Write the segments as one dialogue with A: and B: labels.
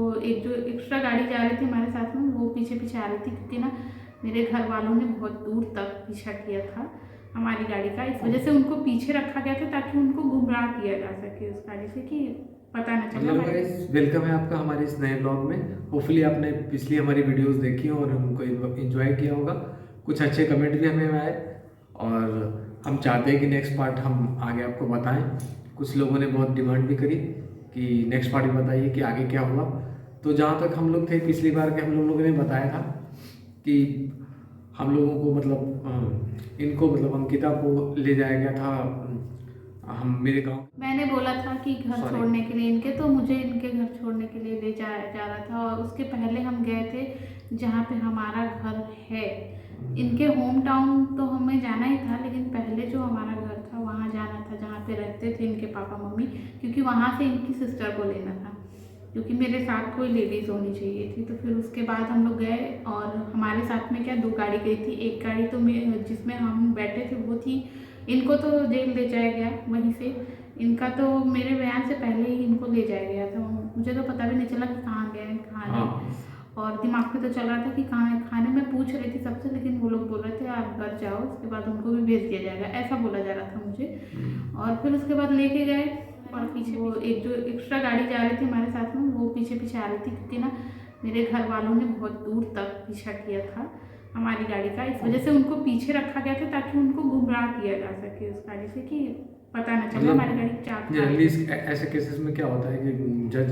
A: वो एक जो एक्स्ट्रा गाड़ी जा रही थी हमारे साथ में, वो पीछे पीछे आ रही थी, क्योंकि ना मेरे घर वालों ने बहुत दूर तक पीछा किया था हमारी गाड़ी का। इस वजह से उनको पीछे रखा गया था ताकि उनको गुमराह किया जा सके उस गाड़ी से, कि पता ना चले।
B: हेलो गाइस, वेलकम है आपका हमारे इस नए ब्लॉग में। होपफुली आपने पिछली हमारी वीडियोस देखी हो और उनको एंजॉय किया होगा। कुछ अच्छे कमेंट भी हमें आए और हम चाहते हैं कि नेक्स्ट पार्ट हम आगे आपको बताएं। कुछ लोगों ने बहुत डिमांड भी करी कि नेक्स्ट पार्ट भी बताइए कि आगे क्या हुआ। तो जहाँ तक हम लोग थे पिछली बार के, हम लोगों ने बताया था कि हम लोगों को इनको अंकिता को ले जाया गया था हम मेरे गाँव।
A: मैंने बोला था कि घर छोड़ने के लिए इनके, तो मुझे इनके घर छोड़ने के लिए ले जाया जा रहा था। और उसके पहले हम गए थे जहाँ पे हमारा घर है, इनके होम टाउन तो हमें जाना ही था, लेकिन पहले जो हमारा घर था वहाँ जाना था जहाँ पे रहते थे इनके पापा मम्मी, क्योंकि वहाँ से इनकी सिस्टर को लेना था, क्योंकि मेरे साथ कोई लेडीज़ होनी चाहिए थी। तो फिर उसके बाद हम लोग गए और हमारे साथ में क्या 2 गाड़ी गई थी। एक गाड़ी तो जिसमें हम बैठे थे वो थी, इनको तो जेल ले जाया गया वहीं से। इनका तो मेरे बयान से पहले ही इनको ले जाया गया था, मुझे तो पता भी नहीं चला कि कहाँ गए कहाँ नहीं। और दिमाग में तो चल रहा था कि कहाँ है। खाने में पूछ रही थी सबसे, लेकिन वो लोग बोल रहे थे आप घर जाओ, उसके बाद उनको भी भेज दिया जाएगा, ऐसा बोला जा रहा था मुझे। और फिर उसके बाद लेके गए और पीछे वो एक जो एक्स्ट्रा गाड़ी जा रही थी हमारे साथ में, वो पीछे पीछे आ रही थी, क्योंकि ना मेरे घर वालों ने बहुत दूर तक पीछा किया था हमारी गाड़ी का। इस वजह से उनको पीछे रखा गया था ताकि उनको गुमराह किया जा सके उस गाड़ी से, कि पता ना चले हमारी गाड़ी चाक।
B: जनरली ऐसे केसेस में क्या होता है कि जज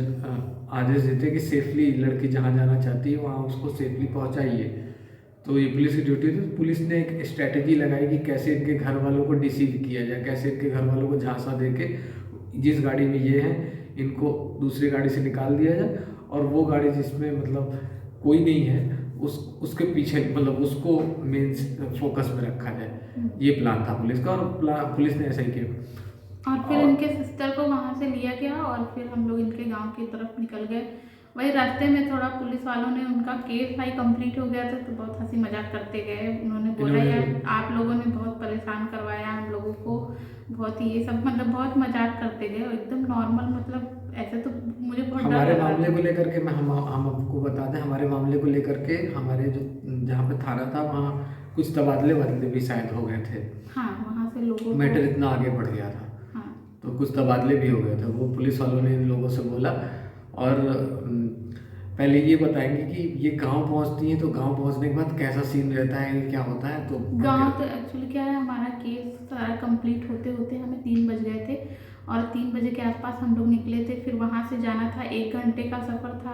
B: आदेश देते हैं कि सेफली लड़की जहाँ जाना चाहती है वहाँ उसको सेफली पहुँचाइए। तो ये पुलिस की ड्यूटी थी। पुलिस ने एक स्ट्रैटेजी लगाई कि कैसे इनके घर वालों को डिसीव किया जाए, कैसे इनके घर वालों को झांसा दे के जिस गाड़ी में ये है इनको दूसरी गाड़ी से निकाल दिया जाए, और वो गाड़ी जिसमें कोई नहीं है उसके पीछे उसको मेन फोकस में रखा जाए। ये प्लान था पुलिस का, और पुलिस ने ऐसा ही किया।
A: और फिर इनके सिस्टर को वहाँ से लिया गया और फिर हम लोग इनके गांव की तरफ निकल गए। वही रास्ते में थोड़ा पुलिस वालों ने, उनका केस भाई कंप्लीट हो गया था, तो बहुत हंसी मजाक करते गए। उन्होंने बोला यार आप लोगों ने बहुत परेशान करवाया हम लोगों को, बहुत ये सब बहुत मजाक करते गए और एकदम नॉर्मल। ऐसे तो मुझे बहुत
B: हमारे मामले को लेकर के हम आपको बता दें, हमारे मामले को लेकर के हमारे जो जहाँ पे थाना था वहाँ कुछ तबादले भी शायद हो गए थे।
A: हाँ, वहाँ से लोगों
B: मैटर इतना आगे बढ़ गया था। हाँ, तो कुछ तबादले भी हो गए थे। वो पुलिस वालों ने इन लोगों से बोला। और पहले ये बताएंगे कि ये गांव पहुंचती हैं, तो गांव पहुंचने के बाद कैसा सीन रहता है, क्या होता है। तो
A: गांव तो एक्चुअली क्या है, हमारा केस सारा कंप्लीट होते होते हमें 3 बज गए थे और 3 बजे के आसपास हम लोग निकले थे। फिर वहाँ से जाना था, 1 घंटे का सफ़र था,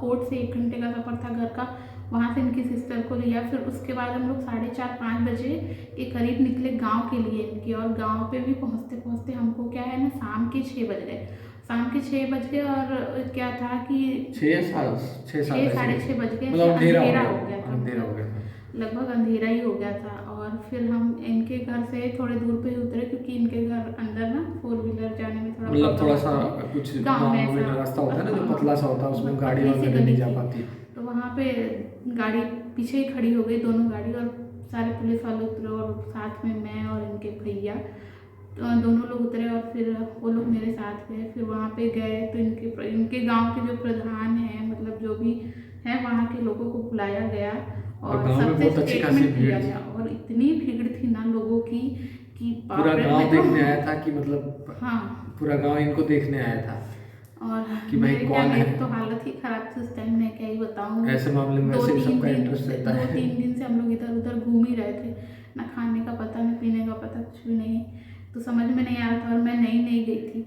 A: कोर्ट से 1 घंटे का सफ़र था घर का। वहाँ से इनकी सिस्टर को लिया, फिर उसके बाद हम लोग 4:30-5 बजे के करीब निकले गांव के लिए इनके। और गांव पे भी पहुँचते पहुँचते हमको क्या है ना, शाम के 6 बज गए। शाम के 6 बज गए और क्या था कि 6-6:30 बज गए, अंधेरा हो गया था, लगभग अंधेरा ही हो गया था। और फिर हम इनके घर से थोड़े दूर पे ही उतरे, क्योंकि इनके घर अंदर ना 4 व्हीलर जाने में
B: थोड़ा सा कुछ गाँव में रास्ता होता है ना, जो पतला सा होता है, उसमें गाड़ी वगैरह नहीं जा पाती।
A: तो वहाँ पे गाड़ी पीछे ही खड़ी हो गई, दोनों गाड़ी, और सारे पुलिस वाले उतरे और साथ में मैं और इनके भैया, तो दोनों लोग उतरे। और फिर वो लोग मेरे साथ गए। फिर वहाँ पे गए तो इनके गांव के जो प्रधान हैं, जो भी है, वहाँ के लोगों को बुलाया गया और सबसे स्टेटमेंट लिया गया। और इतनी भीड़ थी ना लोगों की कि
B: पूरा गांव देखने आया था कि
A: हाँ,
B: पूरा गांव इनको देखने आया था।
A: और
B: कि भाई कौन है।
A: तो हालत ही खराब थी उस टाइम, मैं क्या ही बताऊँ।
B: ऐसे मामले में वैसे सबका इंटरेस्ट रहता है।
A: 2-3 दिन से हम लोग इधर उधर घूम ही रहे थे, ना खाने का पता ना पीने का पता, कुछ भी नहीं। तो समझ में नहीं आ रहा था और मैं नई गई थी।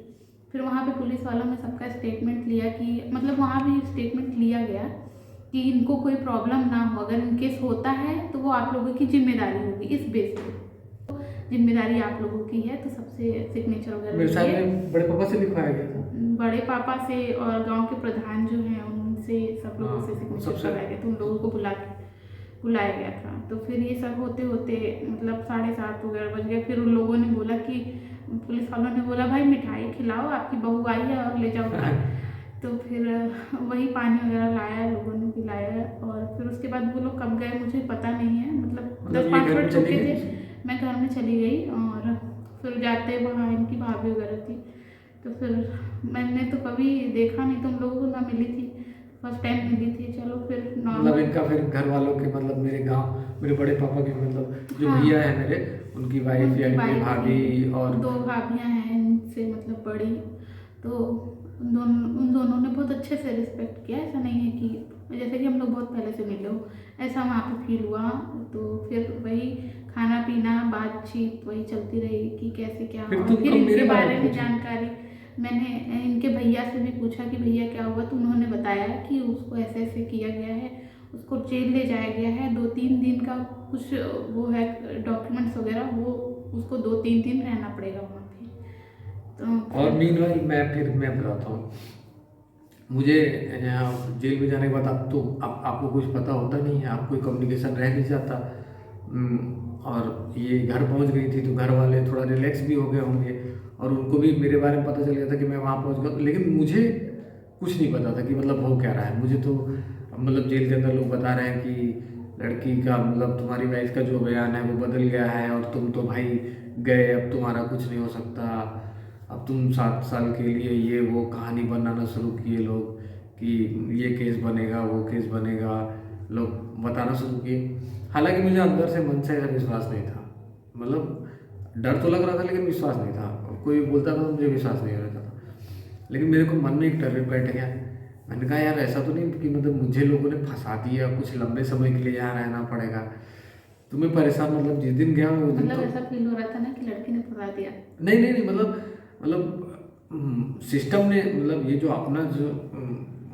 A: फिर वहाँ पे पुलिस वालों ने सबका स्टेटमेंट लिया कि वहाँ भी स्टेटमेंट लिया गया कि इनको कोई प्रॉब्लम ना हो, अगर इनकेस होता है तो वो आप लोगों की जिम्मेदारी होगी। इस बेस पे जिम्मेदारी आप लोगों की है, तो सबसे सिग्नेचर वगैरह
B: बड़े पापा से लिखवाया गया था,
A: बड़े पापा से और गांव के प्रधान जो हैं उनसे, सब लोगों से सिग्नेचर करवाया गया। तो उन लोगों को बुलाया गया था। तो फिर ये सब होते होते 7:30 वगैरह बज गए। फिर उन लोगों ने बोला कि, पुलिस वालों ने बोला भाई मिठाई खिलाओ, आपकी बहू आई है और ले जाओ। तो फिर वही पानी वगैरह लाया, लोगों ने पिलाया। और फिर उसके बाद वो लोग कब गए मुझे पता नहीं है, 10-5 मिनट चुके थे। मैं घर में चली गई और फिर जाते वहाँ इनकी भाभी वगैरह थी, तो फिर मैंने तो कभी देखा नहीं, तुम लोगों को ना मिली थी, फर्स्ट टाइम मिली थी। चलो फिर
B: मतलब
A: नॉर्मल।
B: इनका फिर घर वालों के मतलब मेरे गांव मेरे बड़े पापा के मतलब जो
A: हाँ,
B: भैया है मेरे, उनकी वाइफ
A: उनकी
B: यानी मेरी
A: वाइफ
B: भाभी
A: थी,
B: और
A: 2 भाभियाँ हैं इनसे मतलब बड़ी। तो उन दोनों ने बहुत अच्छे से रिस्पेक्ट किया। ऐसा नहीं है कि जैसे कि हम लोग बहुत पहले से मिले हो, ऐसा वहाँ पे फील हुआ। तो फिर वही खाना पीना बातचीत वही चलती रही कि कैसे क्या
B: फिर
A: हुआ।
B: तुम
A: फिर
B: कब
A: इनके
B: मेरे बारे
A: बारे
B: में
A: में
B: पूछे?
A: जानकारी मैंने इनके भैया से भी पूछा कि भैया क्या हुआ, तो उन्होंने बताया कि उसको ऐसे ऐसे किया गया है, उसको जेल ले जाया गया है। 2-3 दिन का कुछ वो है डॉक्यूमेंट्स वगैरह, वो उसको 2-3 दिन रहना पड़ेगा वहाँ पे। तो
B: और
A: फिर
B: मीनवाइल मैं बताता हूँ, मुझे यहाँ जेल में जाने के बाद अब तो आपको कुछ पता होता नहीं है, आप कोई कम्युनिकेशन रह नहीं जाता। और ये घर पहुँच गई थी तो घर वाले थोड़ा रिलैक्स भी हो गए होंगे, और उनको भी मेरे बारे में पता चल गया था कि मैं वहाँ पहुँच गया। लेकिन मुझे कुछ नहीं पता था कि मतलब हो क्या रहा है। मुझे तो मतलब जेल के अंदर लोग बता रहे हैं कि लड़की का मतलब तुम्हारी वाइफ का जो बयान है वो बदल गया है, और तुम तो भाई गए, अब तुम्हारा कुछ नहीं हो सकता, अब तुम 7 साल के लिए ये वो कहानी बनाना शुरू किए लोग कि ये केस बनेगा वो केस बनेगा, लोग बताना शुरू किए। हालांकि मुझे अंदर से मन से ऐसा विश्वास नहीं था, मतलब डर तो लग रहा था लेकिन विश्वास नहीं था। कोई बोलता था तो मुझे विश्वास नहीं रहता था, लेकिन मेरे को मन में एक डर बैठ गया। मैंने कहा यार ऐसा तो नहीं कि मतलब मुझे लोगों ने फंसा दिया, कुछ लंबे समय के लिए यहाँ रहना पड़ेगा। तो मैं परेशान, मतलब जिस दिन गया उस दिन
A: मतलब
B: तो
A: ऐसा फील हो रहा था ना कि लड़की ने फंसा दिया।
B: नहीं नहीं नहीं, मतलब सिस्टम ने मतलब ये जो अपना जो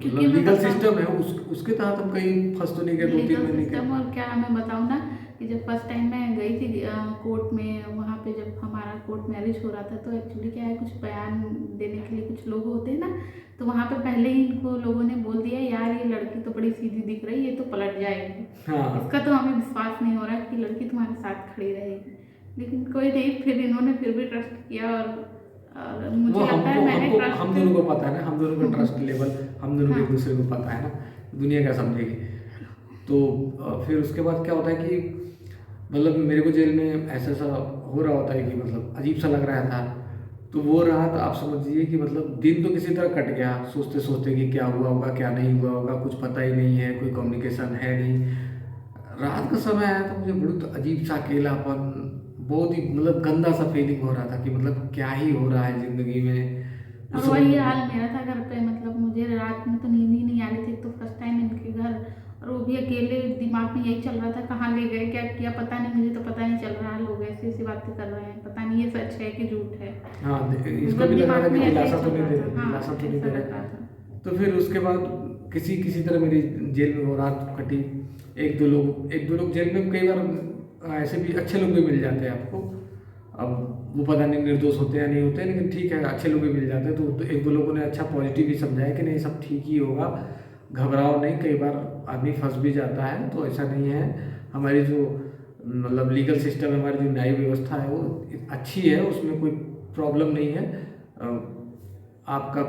A: क्योंकि
B: मतलब
A: मैं
B: लीगल
A: बताऊँ,
B: सिस्टम है उसके तहत हम कहीं फंस तो नहीं गए 2-3
A: लीगल
B: महीने के।
A: सिस्टम और क्या मैं बताऊँ ना कि जब फर्स्ट टाइम मैं गई थी कोर्ट में, वहाँ पे जब हमारा कोर्ट मैरिज हो रहा था, तो एक्चुअली क्या है, कुछ बयान देने के लिए कुछ लोग होते हैं ना, तो वहाँ पे पहले ही इनको लोगों ने बोल दिया यार ये लड़की तो बड़ी सीधी दिख रही है, ये तो पलट जाएगी,
B: हाँ
A: इसका तो हमें विश्वास नहीं हो रहा है कि लड़की तुम्हारे साथ खड़ी रहेगी। लेकिन कोई नहीं, फिर इन्होंने फिर भी ट्रस्ट किया, और
B: वो
A: मुझे लगता है
B: हमको
A: मैंने
B: हमको हम दोनों को
A: ट्रस्ट।
B: पता है ना, हम दोनों का ट्रस्ट लेवल हम दोनों को
A: हाँ,
B: एक दूसरे को पता है ना, दुनिया क्या समझेगी। तो फिर उसके बाद क्या होता है कि मतलब मेरे को जेल में ऐसा सा हो रहा होता है कि मतलब अजीब सा लग रहा था। तो वो रात आप समझिए कि मतलब दिन तो किसी तरह कट गया, सोचते सोचते कि क्या हुआ होगा क्या नहीं हुआ होगा, कुछ पता ही नहीं है, कोई कम्युनिकेशन है नहीं। रात का समय आया तो मुझे बहुत अजीब सा अकेलापन, बहुत ही मतलब गंदा सा फीलिंग हो रहा था कि मतलब क्या ही हो रहा है ज़िंदगी में, कुछ
A: और
B: समझ
A: वही
B: में।
A: हाल मेरा था घर पे। मतलब मुझे रात में तो नींद ही नहीं आ रही थी, तो फर्स्ट टाइम इनके घर, और वो भी अकेले। दिमाग में यही चल रहा था कहाँ ले गए, क्या किया पता नहीं, मुझे तो पता नहीं चल रहा। लोग ऐसी ऐसी बातें कर रहे हैं, पता नहीं ये सच है कि झूठ है।
B: हाँ इसको
A: मतलब
B: भी लग रहा था
A: दिमाग
B: कि
A: में ऐसा ही
B: दिलासा तो
A: चल
B: नहीं
A: रहा
B: दे
A: था।
B: रहे, दिलासा
A: हाँ,
B: तो नहीं
A: ऐसा
B: दे
A: लग रहा
B: रहे।
A: था।
B: तो फिर उसके बाद किसी किसी तरह मेरी जेल में वो रात कटी। एक दो लोग जेल में कई बार ऐसे भी अच्छे लोग भी मिल जाते हैं आपको। अब वो पता नहीं निर्दोष होते हैं या नहीं होते हैं, लेकिन ठीक है अच्छे लोग भी मिल जाते हैं। तो एक दो लोगों ने अच्छा पॉजिटिव भी समझाया कि नहीं सब ठीक ही होगा, घबराओ नहीं। कई बार आदमी फंस भी जाता है, तो ऐसा नहीं है। हमारी जो मतलब लीगल सिस्टम है, हमारी जो न्यायिक व्यवस्था है वो अच्छी है, उसमें कोई प्रॉब्लम नहीं है। आपका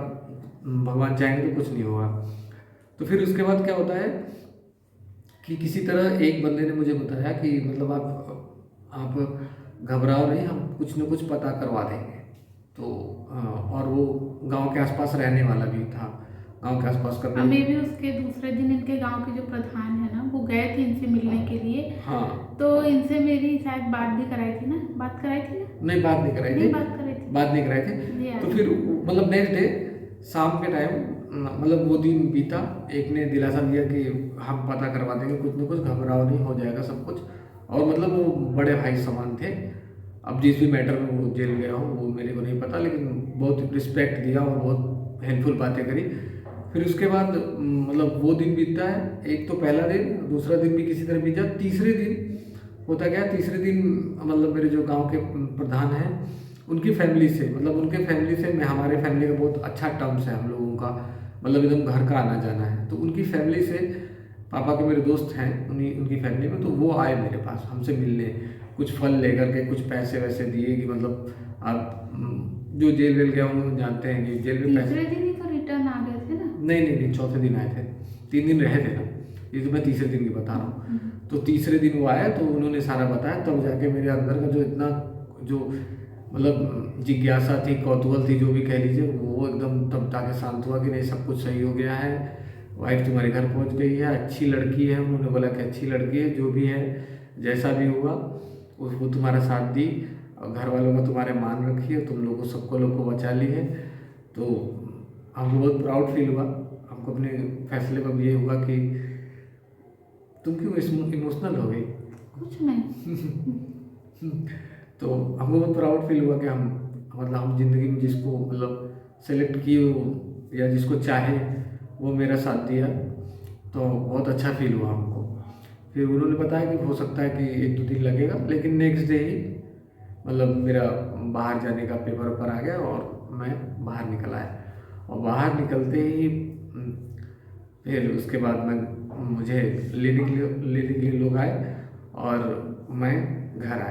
B: भगवान चाहेंगे तो कुछ नहीं होगा। तो फिर उसके बाद क्या होता है कि किसी तरह एक बंदे ने मुझे बताया कि मतलब आप घबराओ नहीं, हम कुछ न कुछ पता करवा देंगे। तो और वो गांव के आसपास रहने वाला भी था, गांव के आसपास का भी।
A: हमें भी उसके दूसरे दिन इनके गांव के जो प्रधान है ना, वो गए थे इनसे मिलने के लिए।
B: हाँ
A: तो इनसे मेरी शायद बात भी कराई थी ना, बात कराई थी ना?
B: नहीं बात नहीं कराई
A: नहीं
B: थी,
A: बात कराई थी।
B: बात नहीं कराई थी।
A: मुझे याद
B: तो
A: है।
B: फिर मतलब नेक्स्ट डे शाम के टाइम मतलब वो दिन बीता, एक ने दिलासा दिया कि हम पता करवा देंगे, कुछ न कुछ घबराओ नहीं, हो जाएगा सब कुछ। और मतलब वो बड़े भाई समान थे। अब जिस भी मैटर में वो जेल गया हो वो मेरे को नहीं पता, लेकिन बहुत रिस्पेक्ट दिया और बहुत हेल्पफुल बातें करी। फिर उसके बाद मतलब वो दिन बीतता है, एक तो पहला दिन, दूसरा दिन भी किसी तरह बीत जाता। तीसरे दिन होता क्या, तीसरे दिन मतलब मेरे जो गांव के प्रधान हैं उनकी फैमिली से, मतलब उनके फैमिली से मैं, हमारे फैमिली का बहुत अच्छा टर्म्स है हम लोगों का, मतलब एकदम घर का आना जाना है। तो उनकी फैमिली से, पापा के मेरे दोस्त हैं उन्हीं उनकी फैमिली में, तो वो आए मेरे पास हमसे मिलने, कुछ फल लेकर के, कुछ पैसे वैसे दिए कि मतलब आप जो जेल वेल गया हूँ जानते हैं कि जेल में पैसे।
A: तीसरे दिन ही तो रिटर्न आ गए थे ना?
B: नहीं नहीं नहीं, चौथे दिन आए थे, 3 दिन रहे थे ना, ये तो मैं तीसरे दिन की बता रहा हूँ। तो तीसरे दिन वो आए तो उन्होंने सारा बताया, तब जाके मेरे अंदर का जो इतना जो मतलब जिज्ञासा थी, कौतूहल थी, जो भी कह लीजिए, वो एकदम तब जाके शांत हुआ कि नहीं सब कुछ सही हो गया है, वाइफ तुम्हारे घर पहुंच गई है, अच्छी लड़की है। उन्होंने बोला कि अच्छी लड़की है, जो भी है जैसा भी हुआ वो तुम्हारा साथ दी और घर वालों का तुम्हारे मान रखी है, तुम लोगों सबको लोग को बचा ली है। तो हमको बहुत प्राउड फील हुआ। हमको अपने फैसले पर ये हुआ कि तुम क्यों इमोशनल हो गई?
A: कुछ नहीं।
B: तो हमको बहुत प्राउड फील हुआ कि हम जिंदगी में जिसको मतलब सेलेक्ट किए हो या जिसको चाहे वो मेरा साथ दिया, तो बहुत अच्छा फील हुआ हमको। फिर उन्होंने बताया कि हो सकता है कि 1-2 दिन लगेगा, लेकिन नेक्स्ट डे ही मतलब मेरा बाहर जाने का पेपर आ गया और मैं बाहर निकल आया। और बाहर निकलते ही फिर उसके बाद मुझे लेने के लिए लोग आए और मैं घर आ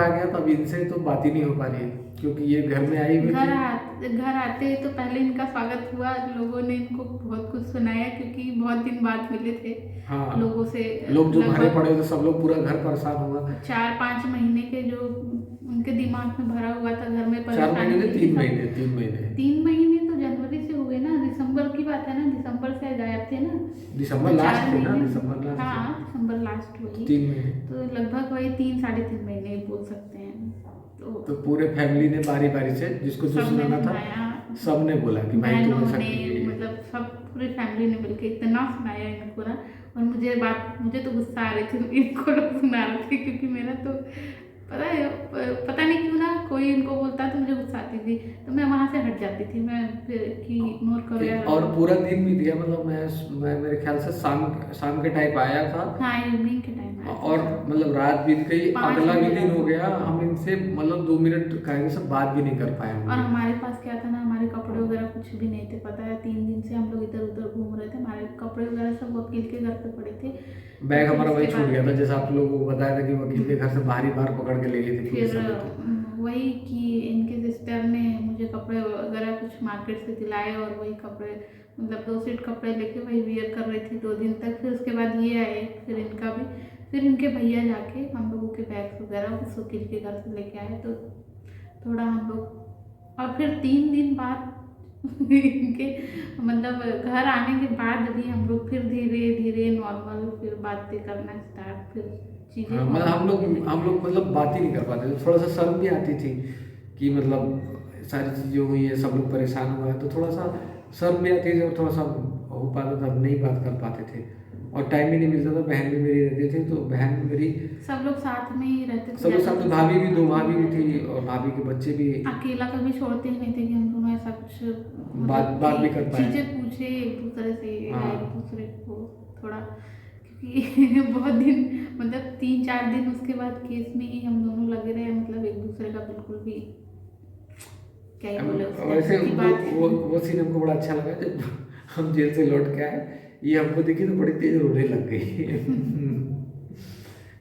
B: गया। तो अब इनसे तो बात ही नहीं हो पा रही है, क्योंकि ये घर में आई हुई थी।
A: घर आते तो पहले इनका स्वागत हुआ, लोगों ने इनको बहुत कुछ सुनाया क्योंकि बहुत दिन बाद मिले थे।
B: हाँ,
A: लोगों से
B: लोग जो भरे पड़े थे, सब लोग, पूरा घर परेशान हुआ।
A: 4-5 महीने के जो उनके दिमाग में भरा हुआ था घर में
B: 4 महीने नहीं, 3 महीने।
A: 3 महीने तो जनवरी से हुए ना, दिसंबर की बात है ना, दिसंबर से गायब थे ना।
B: दिसंबर लास्ट थे ना, दिसंबर लास्ट।
A: हाँ, दिसंबर लास्ट वही
B: 3 महीने,
A: तो लगभग वही 3-3.5 महीने बोल सकते हैं।
B: तो पूरे फैमिली ने बारी बारी से जिसको जो सुनाना था सबने बोला कि भाई तुम ऐसा करिए।
A: मतलब सब पूरी फैमिली ने मिलकर इतना सुनाया इनको ना। और मुझे तो गुस्सा आ रही थी इनको लोग सुना रहे थे, क्योंकि मेरा तो पता नहीं क्यों ना, कोई इनको बोलता तो मुझे गुस्सा आती थी, तो मैं वहाँ से हट जाती थी, मैं फिर कि इग्नोर करो यार।
B: और पूरा दिन बीत गया, मतलब मैं मेरे ख्याल से शाम के टाइप आया था।
A: हाँ, इवनिंग के टाइम
B: और मतलब रात बीत गई, अगला भी दिन हो गया, हम इनसे मतलब 2 मिनट कहेंगे सब बात भी नहीं कर पाए।
A: और हमारे पास क्या था ना, हमारे कपड़े वगैरह कुछ भी नहीं थे। पता है 3 दिन से हम लोग इधर उधर घूम रहे थे, हमारे कपड़े वगैरह सब वकील के घर पे पड़े थे।
B: बैग हमारा वही छूट गया था, जैसा आप लोगों को बताया था कि वकील के घर से बाहरी बार पकड़ के ले गई थी।
A: फिर वही कि इनके सिस्टर ने मुझे कपड़े वगैरह कुछ मार्केट से दिलाए, और वही कपड़े मतलब 2 सेट कपड़े लेके वही वियर कर रही थी 2 दिन तक। फिर उसके बाद ये आए, फिर इनके भैया जाके हम लोगों के बैग वगैरह उस वकील के घर से लेके आए। तो थोड़ा हम लोग, और फिर 3 दिन बाद इनके मतलब घर आने के बाद भी हम लोग फिर धीरे धीरे नॉर्मल फिर बातें करना स्टार्ट, फिर चीज़ें
B: मतलब हम लोग मतलब बात ही नहीं कर पाते थे। थोड़ा सा शर्म भी आती थी कि मतलब सारी चीज़ें हुई है, सब लोग परेशान हुए हैं, तो थोड़ा सा शर्म भी आती थी और थोड़ा सा हो पाता था, नहीं बात कर पाते थे और टाइम भी नहीं मिलता था। बहन भी मेरी रहती थी, तो बहन मेरी
A: सब लोग साथ में ही रहते थे,
B: सब लोग साथ में। भाभी भी 2 भाभी भी थी और भाभी के बच्चे भी।
A: अकेला कभी छोड़ते ही नहीं थे कि हम दोनों ऐसा कुछ
B: बात भी कर पाए,
A: चीज़ें पूछे एक दूसरे से। एक दूसरे को थोड़ा, क्योंकि बहुत दिन मतलब 3-4 दिन उसके बाद केस में ही हम दोनों लगे रहे, मतलब एक दूसरे का बिल्कुल भी क्या ही बोले।
B: वैसे वो सीन हमको बड़ा अच्छा लगा जब हम जेल से लौट के आए, ये हमको देखी तो बड़ी तेज रोने लग गई।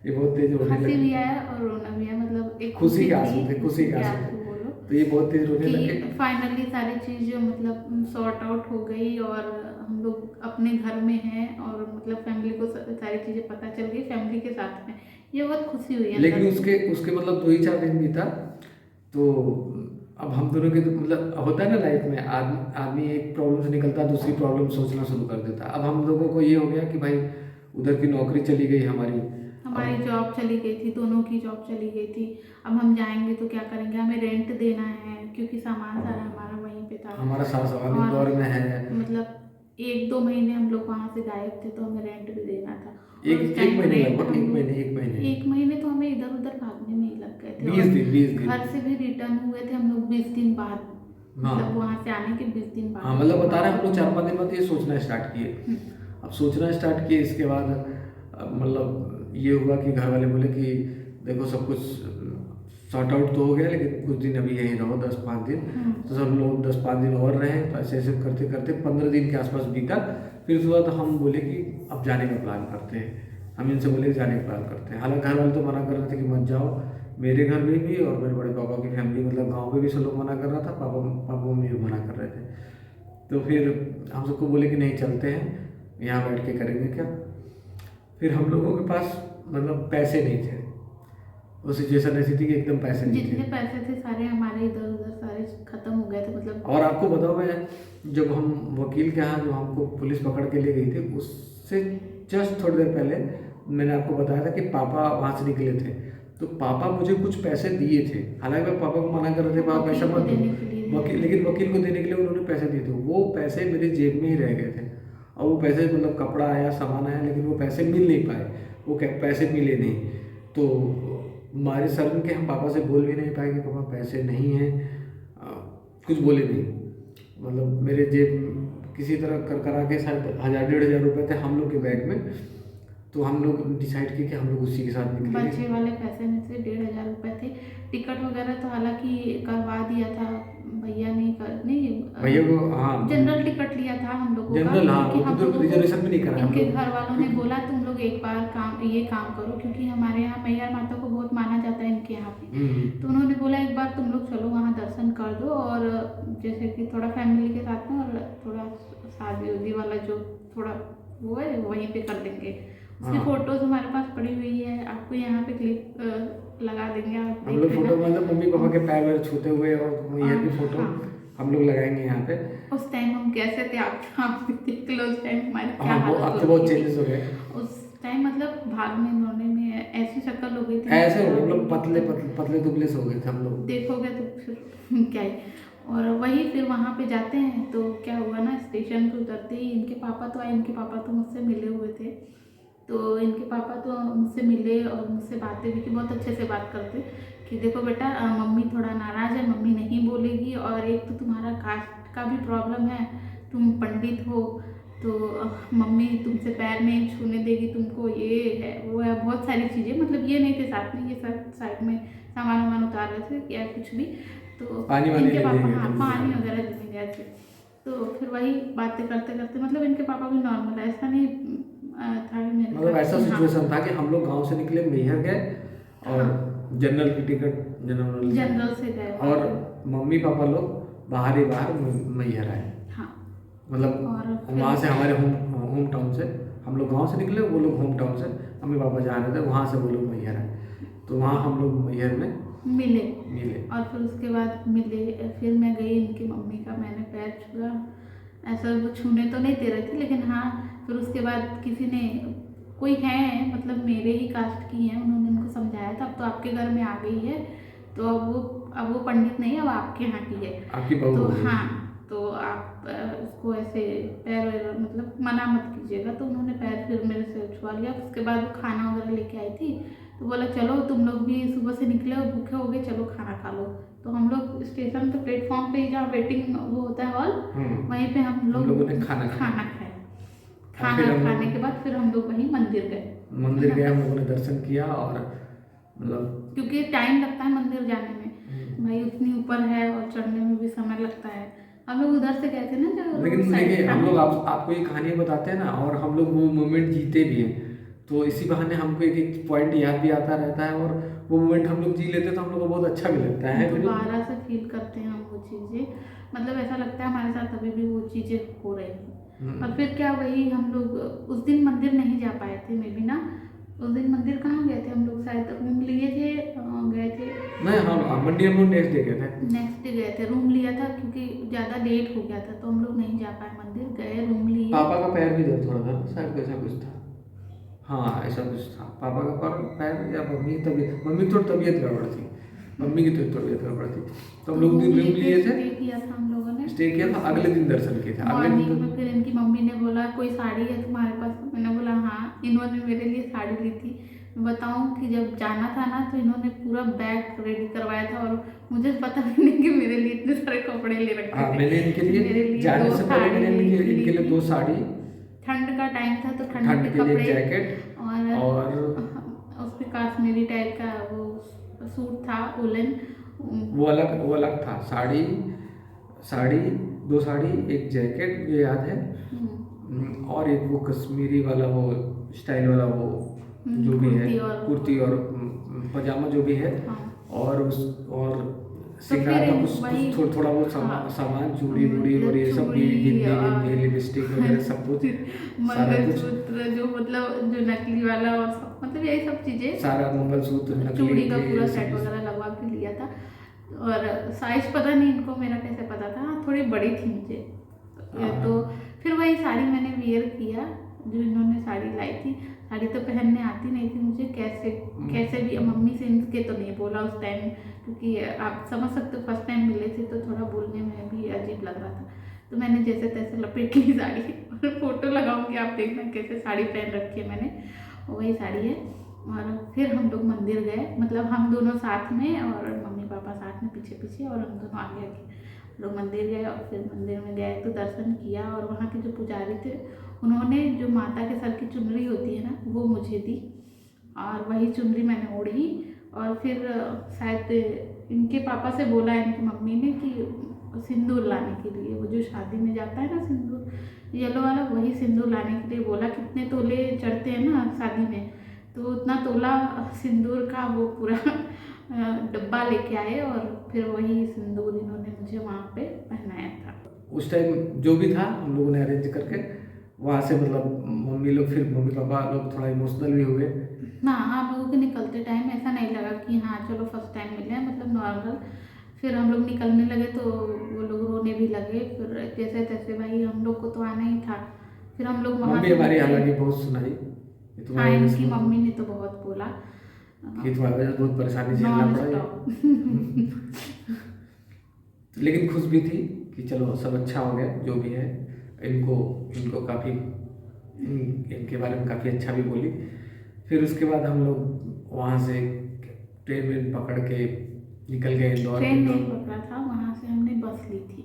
B: ये बहुत तेज रोने लगी।
A: हंसी भी आया और रोना भी आया, मतलब एक
B: खुशी के आंसू थे, खुशी के आंसू थे। तो ये बहुत तेज रोने लगे।
A: फाइनली सारी चीज़ें मतलब सॉर्ट आउट हो गई और हम लोग अपने घर में हैं, और मतलब फैमिली को सारी चीज़ें पता चल गई, फैमिली के साथ में ये बहुत खुशी हुई है।
B: लेकिन उसके मतलब 2 ही 4 दिन बीता, तो अब हम दोनों के तो मतलब होता है ना लाइफ में, आदमी एक प्रॉब्लम से निकलता है, दूसरी प्रॉब्लम सोचना शुरू कर देता है। अब हम लोगों को ये हो गया कि भाई उधर की नौकरी चली गई, हमारी
A: जॉब चली गई थी, दोनों की जॉब चली गई थी। अब हम जाएंगे तो क्या करेंगे, हमें रेंट देना है, क्योंकि सामान सारा हमारा वहीं पे था,
B: हमारा सारा सामान इंदौर में है।
A: मतलब 1-2 महीने हम लोग वहाँ से गायब थे, तो हमें रेंट भी देना था।
B: एक महीने लगभग, एक
A: महीने तो हमें इधर उधर भागने में ही लग गए थे।
B: 20 दिन
A: घर से भी रिटर्न हुए थे हम लोग 20 दिन बाद, मतलब वहाँ से आने के 20 दिन बाद।
B: हाँ, मतलब बता रहे हैं हम लोग 4-5 दिन बाद ये सोचना स्टार्ट किए। अब सोचना स्टार्ट किए, इसके बाद मतलब ये हुआ कि घर वाले बोले कि देखो सब कुछ सॉर्ट आउट तो हो गया, लेकिन कुछ दिन अभी यहीं रहो, 10-5 दिन। तो सब लोग 10-5 दिन और रहे, तो ऐसे ऐसे करते करते 15 दिन के आसपास बीता। फिर उसके बाद हम बोले कि अब जाने का प्लान करते हैं। हम इनसे बोले जाने का प्लान करते हैं। हालांकि घर वाले तो मना कर रहे थे कि मत जाओ, मेरे घर में भी और मेरे बड़े पापा की फैमिली मतलब गाँव में भी सब लोग मना कर रहा था, पापा मम्मी भी मना कर रहे थे। तो फिर हम सबको बोले कि नहीं चलते हैं, यहाँ बैठ के करेंगे क्या। फिर हम लोगों के पास मतलब पैसे नहीं थे, वो सिचुएशन ऐसी थी कि एकदम पैसे नहीं
A: जितने
B: थे।
A: पैसे थे सारे हमारे इधर उधर सारे खत्म हो गए थे मतलब।
B: और आपको बताओ, मैं जब हम वकील के यहाँ जो हमको पुलिस पकड़ के ले गई थी, उससे जस्ट थोड़ी देर पहले मैंने आपको बताया था कि पापा वहाँ से निकले थे। तो पापा मुझे कुछ पैसे दिए थे, हालांकि मैं पापा को मना कर रहे थे, पापा पैसा मत दो, लेकिन वकील को देने के लिए उन्होंने पैसे दिए थे। वो पैसे मेरी जेब में ही रह गए थे, और वो पैसे मतलब कपड़ा आया, सामान आया, लेकिन वो पैसे मिल नहीं पाए, वो पैसे मिले नहीं। तो हमारे शर्म के हम पापा से बोल भी नहीं पाए कि पापा पैसे नहीं हैं, कुछ बोले नहीं। मतलब मेरे जेब किसी तरह कर करा के शायद 1000-1500 रुपये थे हम लोग के बैग में। तो हम लोग डिसाइड किए कि हम लोग उसी के साथ निकलेंगे।
A: बचे वाले पैसे में से 1500 रुपये थे। टिकट वगैरह तो हालांकि करवा दिया था भैया ने,
B: भैया को, हाँ,
A: जनरल टिकट लिया था हम लोगों का,
B: जनरल, हाँ,
A: क्योंकि हम
B: तो
A: लोगों को
B: रिजर्वेशन भी नहीं करा हम
A: इनके
B: लोग।
A: घर वालों ने बोला तुम लोग एक बार ये काम करो, क्योंकि हमारे यहाँ मैया माता को बहुत माना जाता है इनके यहाँ पे। तो उन्होंने बोला एक बार तुम लोग चलो वहाँ दर्शन कर दो, और जैसे कि थोड़ा फैमिली के साथ में, और थोड़ा शादी उदी वाला जो थोड़ा वो है वहीं पे कर देंगे। उसकी फोटोज हमारे पास पड़ी हुई है, आपको यहाँ पे क्लिप लगा देंगे, आप
B: हम लोग फोटो मतलब मम्मी पापा के पैर वैर छूते हुए और मैया की फोटो हम लोग लगाएंगे यहाँ पे।
A: उस टाइम हम कैसे थे आप देख लो, उस टाइम हमारे क्या
B: हाँ, अब तो बहुत चेंजेस हो गए।
A: उस टाइम मतलब भागने दौड़ने में ऐसी शक्ल हो गई थी,
B: ऐसे हो मतलब पतले दुबले से हो गए थे हम लोग,
A: देखोगे तो फिर क्या ही। और वही फिर वहाँ पे जाते हैं तो क्या हुआ ना, स्टेशन पे उतरते ही इनके पापा तो आए, इनके पापा तो मुझसे मिले हुए थे। तो इनके पापा तो मुझसे मिले और मुझसे बातें भी की, बहुत अच्छे से बात करते कि देखो बेटा मम्मी थोड़ा नाराज़ है, मम्मी नहीं बोलेगी, और एक तो तुम्हारा कास्ट का भी प्रॉब्लम है, तुम पंडित हो तो मम्मी तुमसे पैर नहीं छूने देगी तुमको, ये है वो है, बहुत सारी चीज़ें। मतलब ये नहीं थे साथ में, ये सब साइड में सामान वामान उतार रहे थे या कुछ भी। तो
B: पानी
A: इनके पापा, हाँ, पानी वगैरह दे गए थे। तो फिर वही बातें करते करते, मतलब इनके पापा भी नॉर्मल, ऐसा नहीं था कि मेरे
B: मतलब ऐसा सिचुएशन था कि हम लोग गांव से निकले, मैहर गए और जनरल की टिकट
A: जनरल से गए,
B: और मम्मी पापा लोग बाहर ही बाहर मैहर आए।
A: हाँ,
B: मतलब वहाँ से हमारे होम टाउन से हम लोग गांव से निकले, वो लोग होम टाउन से मम्मी पापा जा रहे थे, वहाँ से वो लोग मैहर आए। तो वहाँ हम लोग मैहर में
A: मिले।
B: और
A: फिर उसके बाद मिले, फिर मैं गई इनकी मम्मी का, मैंने पैर छुआ, ऐसा वो छूने तो नहीं दे रहे थे, लेकिन हाँ फिर उसके बाद किसी ने, कोई है मतलब मेरे ही कास्ट की हैं, उन्होंने उनको समझाया था अब तो आपके घर में आ गई है, तो अब वो पंडित नहीं, अब आपके यहाँ की है,
B: आपकी बहू।
A: तो हाँ, तो आप उसको ऐसे पैर वैर मतलब मना मत कीजिएगा। तो उन्होंने पैर फिर मेरे से छुआ लिया। उसके बाद वो खाना वगैरह लेके आई थी, तो बोला चलो तुम लोग भी सुबह से निकले हो, भूखे हो गए, चलो खाना खा लो। तो हम लोग स्टेशन पे प्लेटफॉर्म पे जहाँ वेटिंग वो होता है हॉल, वहीं पे हम लोगों ने खाना खाया। खाना खाने के बाद फिर हम लोग वहीं मंदिर गए।
B: मंदिर गए, हम लोगों ने दर्शन किया, और मतलब
A: क्योंकि टाइम लगता है मंदिर जाने में भाई, उतनी ऊपर है और चढ़ने में भी समय लगता है। हम लोग उधर से गए थे ना जब,
B: लेकिन देखिए हम लोग आपको ये कहानियाँ बताते हैं ना, और हम लोग वो मोमेंट जीते भी हैं, तो इसी बहाने हमको एक पॉइंट याद भी आता रहता है, और वो मोमेंट हम लोग जी लेते हैं तो हम लोग को बहुत अच्छा भी लगता है।
A: दोबारा से फील करते हैं हम वो चीज़ें, मतलब ऐसा लगता है हमारे साथ अभी भी वो चीज़ें हो रही हैं। और फिर क्या, वही हम लोग उस दिन मंदिर नहीं जा पाए थे, मे बी ना, उस दिन मंदिर कहाँ गए थे हम लोग, शायद रूम लिए थे, गए थे
B: नहीं, हम मंडी हम लोग नेक्स्ट डे गए थे।
A: नेक्स्ट डे गए थे, रूम लिया था क्योंकि ज़्यादा लेट हो गया था, तो हम लोग नहीं जा पाए मंदिर, गए रूम लिए।
B: पापा का पैर भी दर्द हो रहा था शायद, ऐसा कुछ था, हाँ ऐसा कुछ था, पापा का पैर या मम्मी की तबीयत, मम्मी की थोड़ी तबीयत गड़बड़ थी, मम्मी की तो तबीयत गड़बड़ थी, तो हम लोग दिन रूम लिए थे,
A: स्टे किया था हम लोगों ने,
B: स्टे किया था, अगले दिन दर्शन किए थे। अगले दिन
A: में फिर इनकी मम्मी ने बोला कोई साड़ी है तुम्हारे पास, मैंने बोला हाँ, इन्होंने मेरे लिए साड़ी ली थी। मैं बताऊँ कि जब जाना था ना, तो इन्होंने पूरा बैग रेडी करवाया था, और मुझे पता भी नहीं कि मेरे लिए इतने सारे कपड़े ले रखे थे।
B: मैंने इनके लिए जाने से पहले मैंने इनके लिए 2 साड़ी,
A: ठंड का टाइम था तो ठंड के
B: लिए
A: कपड़े,
B: जैकेट, और
A: उस पे काश्मीरी टाइप का वो सूट था वुलन,
B: वो अलग था। साड़ी 2 साड़ी, एक जैकेट ये याद है, और एक वो कश्मीरी वाला वो स्टाइल वाला वो जो भी है, कुर्ती और पजामा जो भी है, और सिंगार का कुछ थोड़ा बहुत सामान, चूड़ी वूड़ी और ये सब भी, लिपस्टिक वगैरह सब कुछ
A: मंगलसूत्र जो मतलब जो नकली वाला और सब मतलब यही सब चीज़ें,
B: सारा मंगलसूत्र नकली
A: चूड़ी का पूरा
B: ये
A: सेट
B: सब
A: वगैरह लगवा के लिया था। और साइज पता नहीं इनको मेरा कैसे पता था, थोड़ी बड़ी थी मुझे। तो फिर वही साड़ी मैंने वियर किया जो इन्होंने साड़ी लाई थी। साड़ी तो पहनने आती नहीं थी मुझे, कैसे भी मम्मी से इनके तो नहीं बोला उस टाइम, क्योंकि आप समझ सकते हो फर्स्ट टाइम मिले थे तो थोड़ा बोलने में भी अजीब लग रहा था। तो मैंने जैसे तैसे लपेट ली साड़ी और फोटो लगाऊंगी, आप देखना कैसे साड़ी पहन रखी है मैंने, वही साड़ी है। और फिर हम लोग मंदिर गए, मतलब हम दोनों साथ में और मम्मी पापा साथ में पीछे पीछे और हम दोनों आगे आगे लोग मंदिर गए। और फिर मंदिर में गए तो दर्शन किया, और वहाँ के जो पुजारी थे उन्होंने जो माता के सर की चुनरी होती है ना वो मुझे दी, और वही चुनरी मैंने ओढ़ी। और फिर शायद इनके पापा से बोला इनकी मम्मी ने कि सिंदूर लाने के लिए, वो जो शादी में जाता है ना सिंदूर येलो वाला, वही सिंदूर लाने के लिए बोला। कितने तोले चढ़ते हैं ना शादी में, तो उतना तोला सिंदूर का वो पूरा डब्बा लेके आए, और फिर वही सिंदूर इन्होंने मुझे वहाँ पे पहनाया था।
B: उस टाइम जो भी था हम लोगों ने अरेंज करके वहाँ से, मतलब मम्मी लोग फिर मम्मी पापा लोग थोड़ा इमोशनल भी हुए।
A: ना हम लोगों के निकलते टाइम ऐसा नहीं लगा कि हाँ चलो फर्स्ट टाइम मिले हैं, मतलब नॉर्मल। फिर हम लोग निकलने लगे तो वो लोग रोने भी लगे। फिर जैसे तैसे भाई हम लोग को तो आना ही था। फिर हम लोग वहाँ
B: मम्मी
A: से
B: हमारी
A: निकले।
B: हालांकि बहुत सुनाई कि
A: हाँ,
B: तुम्हारी वजह से
A: इनकी मम्मी ने तो बहुत बोला
B: कि तुम्हारी वजह से बहुत परेशानी झेलना
A: नॉन
B: पड़ा।
A: स्टॉप।
B: लेकिन खुश भी थी कि चलो सब अच्छा हो गया जो भी है। इनको काफ़ी इनके बारे में काफ़ी अच्छा भी बोली। फिर उसके बाद हम लोग वहाँ से ट्रेन पकड़ के निकल गए इंदौर।
A: ट्रेन नहीं पकड़ा था, वहाँ से हमने बस ली थी।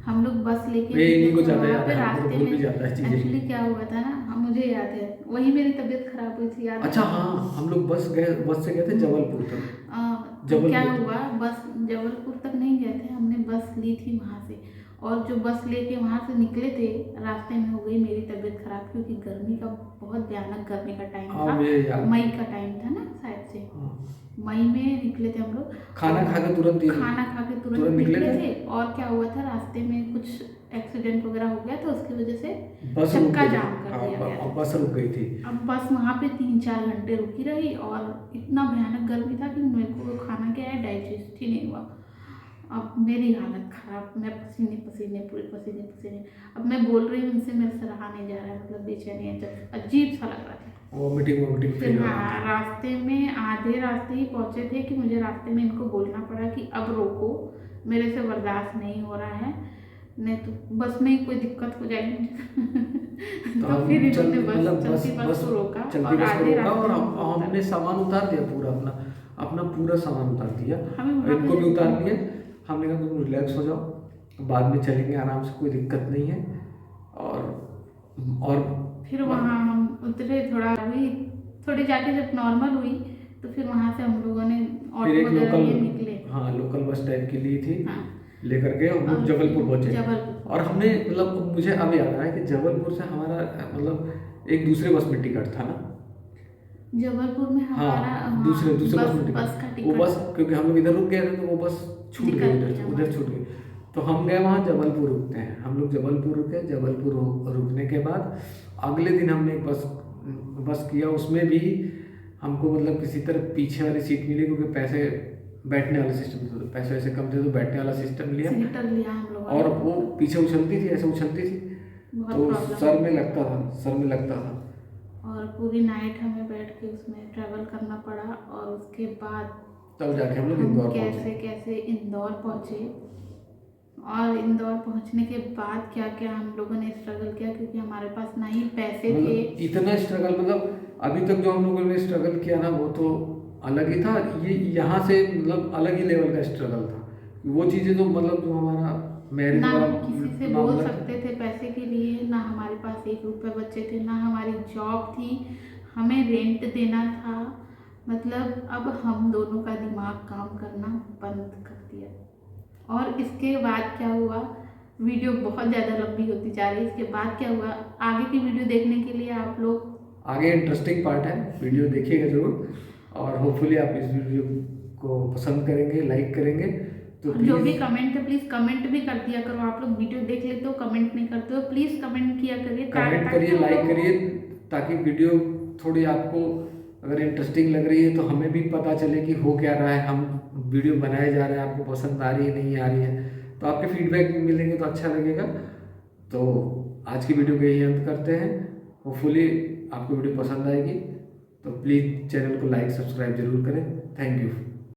A: हम लोग बस लेके
B: इन्हीं को
A: निकले थे।
B: ज़्यादा
A: वहाँ
B: याद
A: पे
B: है, हमको तो
A: रास्ते
B: भूल भी
A: में
B: जाता है चीज़ें।
A: एक्चुअली क्या हुआ था ना, मुझे याद है, वही मेरी तबीयत खराब हुई थी, याद है?
B: अच्छा हाँ, हम लोग बस से गए थे जबलपुर तक।
A: तो क्या हुआ, बस जबलपुर तक नहीं गए थे, हमने बस ली थी वहाँ से। और जो बस लेके वहाँ से निकले थे, रास्ते में हो गई मेरी तबीयत खराब, क्योंकि गर्मी का बहुत भयानक गर्मी का टाइम था। मई का टाइम था ना शायद से, मई में निकले थे हम लोग।
B: खाना खा के
A: तुरंत निकले थे। और क्या हुआ था, रास्ते में कुछ एक्सीडेंट वगैरह हो गया था, उसकी वजह से चक्का जाम कर दिया गया था।
B: बस रुक गई थी।
A: अब बस वहाँ पे 3-4 घंटे रुकी रही, और इतना भयानक गर्मी था कि मेरे को खाना क्या है डाइजेस्ट ही नहीं हुआ। अब मेरी हालत ख़राब, मैं पसीने पसीने पूरे पसीने पसीने। अब मैं बोल रही हूँ उनसे, मेरे से रहा नहीं जा रहा है, मतलब बेचैनी है, अजीब सा लग रहा था।
B: वोमिटिंग
A: फिर हाँ, रास्ते में आधे रास्ते ही पहुँचे थे कि मुझे रास्ते में इनको बोलना पड़ा कि अब रोको, मेरे से बर्दाश्त नहीं हो रहा है, नहीं तो बस में ही कोई दिक्कत हो जाएगी। तो फिर इन्होंने चलती बस को रोका, और आधे रास्ते
B: और हमने सामान उतार दिया, पूरा अपना पूरा सामान उतार दिया, इनको भी उतार दिया। हमने कहा तुम रिलैक्स हो जाओ, बाद में चलेंगे आराम से, कोई दिक्कत नहीं है। और
A: फिर वहाँ हम उतरे, थोड़ी जाके जब नॉर्मल हुई तो फिर वहाँ से हम लोगों ने ऑटो वगैरह लिए निकले।
B: हाँ, लोकल बस टाइप की ली थी।
A: हाँ।
B: लेकर के हम लोग जबलपुर पहुँचे। और हमने मतलब मुझे अब याद आया कि जबलपुर से हमारा मतलब एक दूसरे बस में टिकट था ना,
A: जबलपुर में हमारा
B: दूसरे
A: बस का टिकट।
B: वो बस क्योंकि हम लोग इधर रुक गए थे तो वो बस छूट गई, उधर छूट गई। तो हम गए वहाँ जबलपुर रुकते हैं, हम लोग जबलपुर रुके। जबलपुर रुकने के बाद अगले दिन हमने एक बस किया, उसमें भी हमको मतलब किसी तरह पीछे वाली सीट मिली, क्योंकि पैसे बैठने वाला सिस्टम, पैसे वैसे कम थे तो बैठने वाला सिस्टम लिया
A: हम लोग।
B: और वो पीछे उछलती थी, ऐसे उछलती थी तो सर में लगता था।
A: और पूरी नाइट हमें बैठ के उसमें ट्रैवल करना पड़ा, और उसके बाद
B: तब जाके हम लोग इंदौर
A: कैसे इंदौर पहुँचे। और इंदौर पहुँचने के बाद क्या क्या हम लोगों ने स्ट्रगल किया, क्योंकि हमारे पास ना ही पैसे थे।
B: इतना स्ट्रगल, मतलब अभी तक जो हम लोगों ने स्ट्रगल किया ना वो तो अलग ही था। ये यहाँ से मतलब अलग ही लेवल का स्ट्रगल था। वो चीज़ें तो मतलब जो हमारा मैरिज
A: ना हम किसी से बोल सकते थे पैसे के लिए, ना हमारे पास 1 रुपये बचे थे, ना हमारी जॉब थी, हमें रेंट देना था। मतलब अब हम दोनों का दिमाग काम करना बंद कर दिया। और इसके बाद क्या हुआ, वीडियो बहुत ज़्यादा लंबी होती जा रही है। इसके बाद क्या हुआ, आगे की वीडियो देखने के लिए आप लोग,
B: आगे इंटरेस्टिंग पार्ट है, वीडियो देखिएगा ज़रूर। और होपफुली आप इस वीडियो को पसंद करेंगे, लाइक करेंगे। तो
A: और जो भी
B: प्लीज़
A: कमेंट है प्लीज़ कमेंट भी कर दिया करो। आप लोग वीडियो देख लेते हो कमेंट नहीं करते हो, प्लीज़ कमेंट किया करिए
B: कमेंट
A: ताकि
B: करिए,
A: हम
B: लाइक
A: लोग
B: करिए, ताकि वीडियो थोड़ी आपको अगर इंटरेस्टिंग लग रही है तो हमें भी पता चले कि हो क्या रहा है, हम वीडियो बनाए जा रहे हैं, आपको पसंद आ रही है नहीं आ रही है। तो आपके फीडबैक मिलेंगे तो अच्छा लगेगा। तो आज की वीडियो को यही अंत करते हैं। होपफुली आपको वीडियो पसंद आएगी। तो प्लीज़ चैनल को लाइक सब्सक्राइब जरूर करें। Thank you.